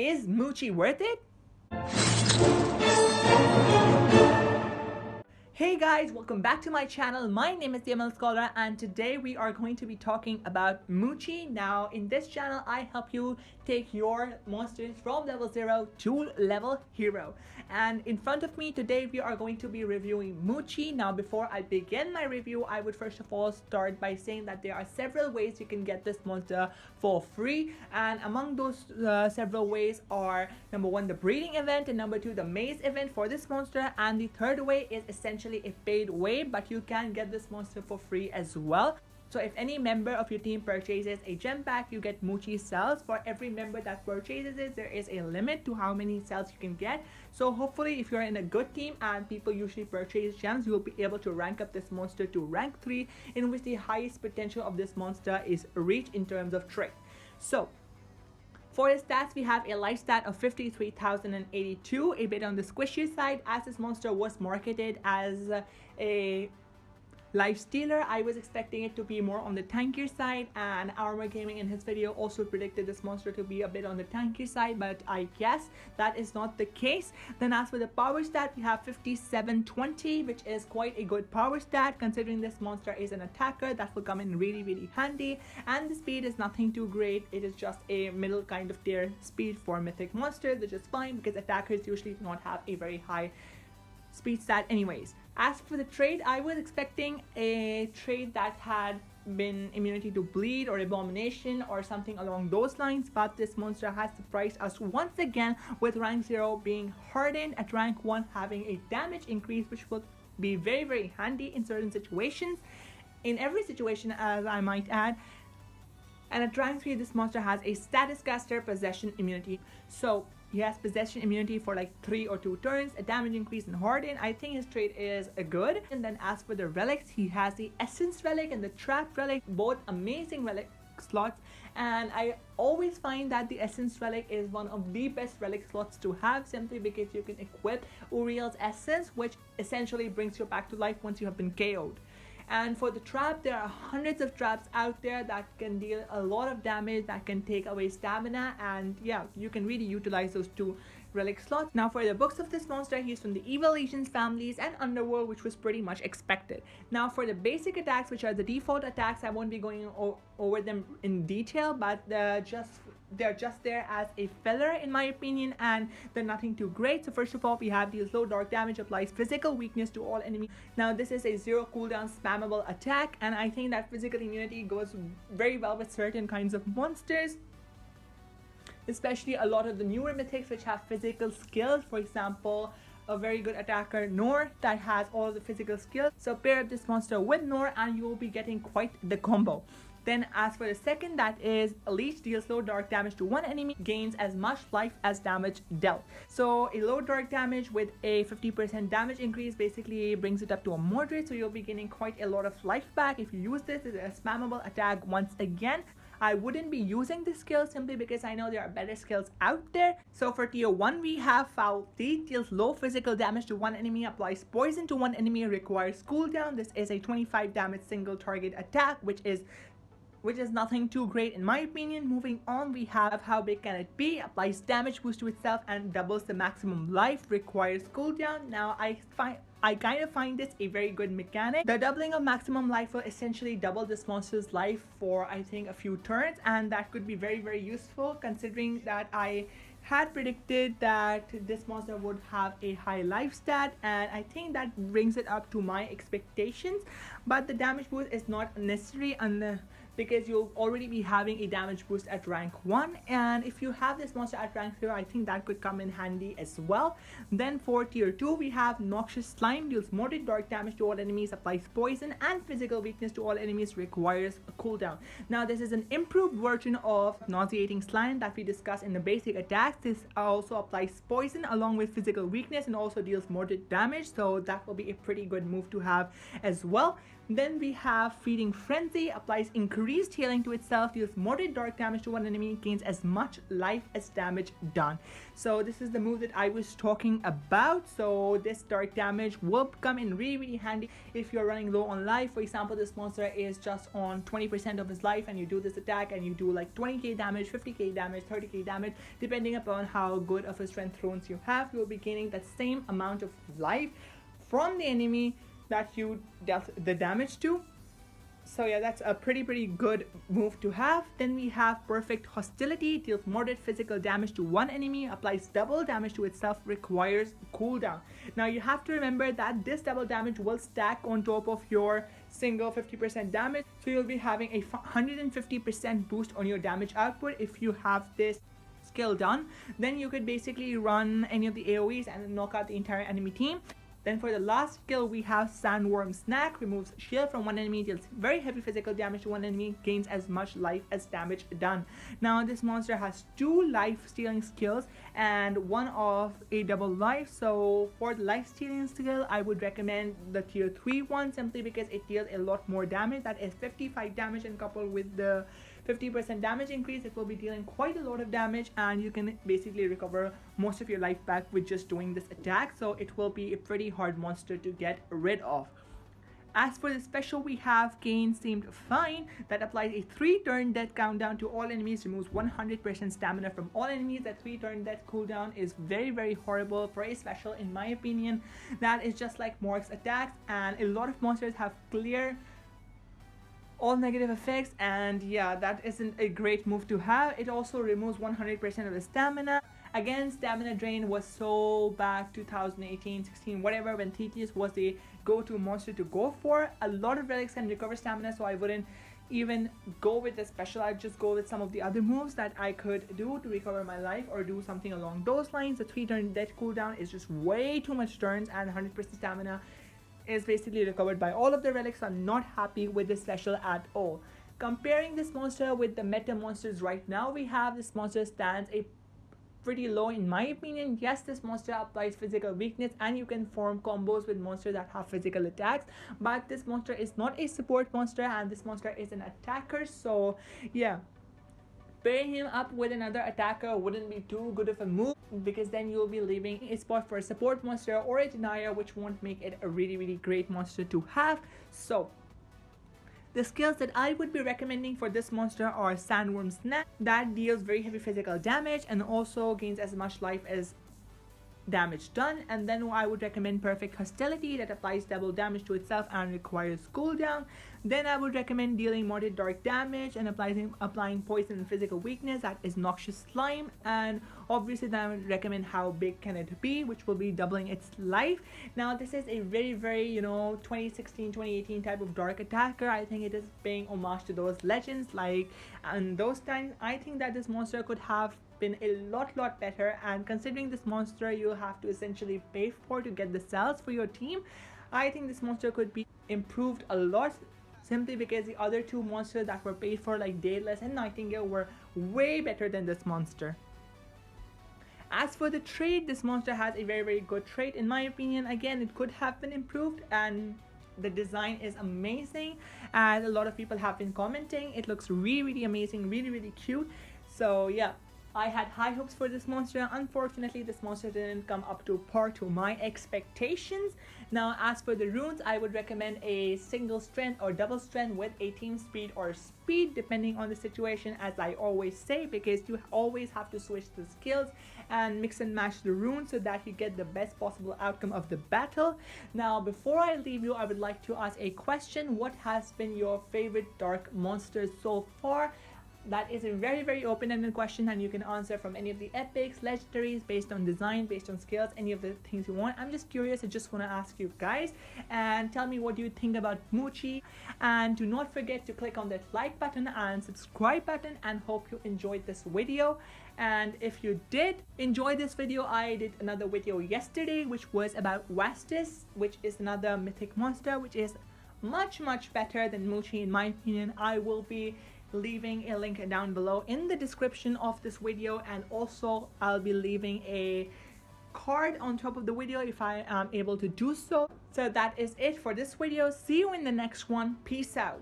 Is Moochy worth it? Hey guys, welcome back to my channel. My name is the ML Scholar and today we are going to be talking about Moochy. Now in this channel I help you take your monsters from level 0 to level hero. And in front of me today we are going to be reviewing Moochy. Now before I begin my review, I would first of all start by saying that there are several ways you can get this monster for free, and among those several ways are number 1 the breeding event, and number 2 the maze event for this monster, and the third way is essentially a paid way, but you can get this monster for free as well. So if any member of your team purchases a gem pack, you get Moochy cells. For every member that purchases it, there is a limit to how many cells you can get. So hopefully if you're in a good team and people usually purchase gems, you will be able to rank up this monster to rank 3, in which the highest potential of this monster is reached in terms of trait. So for his stats, we have a life stat of 53,082, a bit on the squishy side, as this monster was marketed as a life stealer. I was expecting it to be more on the tankier side, and Armor Gaming in his video also predicted this monster to be a bit on the tankier side, but I guess that is not the case. Then as for the power stat, we have 5720, which is quite a good power stat considering this monster is an attacker. That will come in really handy. And the speed is nothing too great, it is just a middle kind of tier speed for mythic monsters, which is fine because attackers usually do not have a very high speed stat anyways. As for the trade, I was expecting a trade that had been immunity to bleed or abomination or something along those lines, but this monster has surprised us once again with rank 0 being hardened, at rank 1 having a damage increase, which will be very handy in certain situations, in every situation as I might add. And at rank 3 this monster has a status caster possession immunity. So he has possession immunity for like 3 or 2 turns, a damage increase in harden. I think his trait is good. And then as for the relics, he has the essence relic and the trap relic, both amazing relic slots, and I always find that the essence relic is one of the best relic slots to have, simply because you can equip Uriel's essence, which essentially brings you back to life once you have been KO'd. And for the trap, there are hundreds of traps out there that can deal a lot of damage, that can take away stamina, and yeah, you can really utilize those 2 relic slots. Now for the books of this monster, he's from the Evil Legions families and Underworld, which was pretty much expected. Now for the basic attacks, which are the default attacks, I won't be going over them in detail, but they're just there as a filler in my opinion, and they're nothing too great. So first of all, we have deals low dark damage, applies physical weakness to all enemies. Now this is a 0 cooldown spammable attack, and I think that physical immunity goes very well with certain kinds of monsters, especially a lot of the newer mythics which have physical skills. For example, a very good attacker Nor that has all the physical skills. So pair up this monster with Nor and you will be getting quite the combo. Then as for the second, that is Leech, deals low dark damage to one enemy, gains as much life as damage dealt. So a low dark damage with a 50% damage increase basically brings it up to a moderate, so you'll be gaining quite a lot of life back if you use this. It's a spammable attack once again. I wouldn't be using this skill simply because I know there are better skills out there. So for tier 1, we have Foul Teeth, deals low physical damage to one enemy, applies poison to one enemy, requires cooldown. This is a 25 damage single target attack, which is nothing too great in my opinion. Moving on, we have How Big Can It Be, applies damage boost to itself and doubles the maximum life, requires cooldown. Now I kind of find this a very good mechanic. The doubling of maximum life will essentially double this monster's life for I think a few turns, and that could be very useful considering that I had predicted that this monster would have a high life stat, and I think that brings it up to my expectations. But the damage boost is not necessary because you'll already be having a damage boost at rank 1, and if you have this monster at rank 0, I think that could come in handy as well. Then for tier 2, we have Noxious Slime, deals moderate dark damage to all enemies, applies poison and physical weakness to all enemies, requires a cooldown. Now this is an improved version of Nauseating Slime that we discussed in the basic attacks. This also applies poison along with physical weakness and also deals moderate damage, so that will be a pretty good move to have as well. Then we have Feeding Frenzy, applies increased healing to itself, deals moderate dark damage to one enemy, gains as much life as damage done. So this is the move that I was talking about. So this dark damage will come in really handy if you're running low on life. For example, this monster is just on 20% of his life and you do this attack and you do like 20k damage, 50k damage, 30k damage, depending upon how good of a strength runes you have. You will be gaining that same amount of life from the enemy that you dealt the damage to. So yeah, that's a pretty good move to have. Then we have Perfect Hostility, deals moderate physical damage to one enemy, applies double damage to itself, requires cooldown. Now you have to remember that this double damage will stack on top of your single 50% damage, so you'll be having a 150% boost on your damage output if you have this skill done. Then you could basically run any of the AoEs and knock out the entire enemy team. Then for the last skill, we have Sandworm Snack, removes shield from one enemy, deals very heavy physical damage to one enemy, gains as much life as damage done. Now this monster has 2 life stealing skills and 1 of a double life. So for the life stealing skill, I would recommend the tier 3 one, simply because it deals a lot more damage. That is 55 damage, and coupled with the 50% damage increase, it will be dealing quite a lot of damage, and you can basically recover most of your life back with just doing this attack. So it will be a pretty hard monster to get rid of. As for the special, we have Gain Seemed Fine, that applies a 3-turn death countdown to all enemies, removes 100% stamina from all enemies. That 3-turn death cooldown is very horrible for a special, in my opinion. That is just like Morg's attacks, and a lot of monsters have clear all negative effects, and yeah, that isn't a great move to have. It also removes 100% of the stamina. Again, stamina drain was so back 2018, 16, whatever, when Thetis was the go-to monster to go for. A lot of relics can recover stamina, so I wouldn't even go with the special. I'd just go with some of the other moves that I could do to recover my life, or do something along those lines. The 3-turn death cooldown is just way too much turns, and 100% stamina is basically recovered by all of the relics. I'm not happy with this special at all. Comparing this monster with the meta monsters right now, we have this monster stands a pretty low in my opinion. Yes, this monster applies physical weakness and you can form combos with monsters that have physical attacks, but this monster is not a support monster and this monster is an attacker. So yeah, pairing him up with another attacker wouldn't be too good of a move, because then you'll be leaving a spot for a support monster or a denier, which won't make it a really great monster to have. So the skills that I would be recommending for this monster are Sandworm Snack, that deals very heavy physical damage and also gains as much life as damage done. And then I would recommend Perfect Hostility, that applies double damage to itself and requires cooldown. Then I would recommend dealing moderate dark damage and applying poison and physical weakness, that is Noxious Slime. And obviously then I would recommend How Big Can It Be, which will be doubling its life. Now this is a very 2016 2018 type of dark attacker. I think it is paying homage to those legends, like, and those times. I think that this monster could have been a lot better, and considering this monster you have to essentially pay for to get the cells for your team, I think this monster could be improved a lot, simply because the other 2 monsters that were paid for, like Daedalus and Nightingale, were way better than this monster. As for the trait, this monster has a very good trait in my opinion. Again, it could have been improved, and the design is amazing, as a lot of people have been commenting. It looks really amazing, really cute. So yeah, I had high hopes for this monster. Unfortunately, this monster didn't come up to par to my expectations. Now, as for the runes, I would recommend a single strength or double strength with a team speed or speed, depending on the situation, as I always say, because you always have to switch the skills and mix and match the runes so that you get the best possible outcome of the battle. Now, before I leave you, I would like to ask a question. What has been your favorite dark monsters so far? That is a very open-ended question, and you can answer from any of the epics, legendaries, based on design, based on skills, any of the things you want. I'm just curious. I just want to ask you guys, and tell me what you think about Moochy. And do not forget to click on that like button and subscribe button, and hope you enjoyed this video. And if you did enjoy this video, I did another video yesterday which was about Vastus, which is another mythic monster which is much better than Moochy in my opinion. I will be leaving a link down below in the description of this video, and also I'll be leaving a card on top of the video if I am able to do so. So that is it for this video. See you in the next one. Peace out.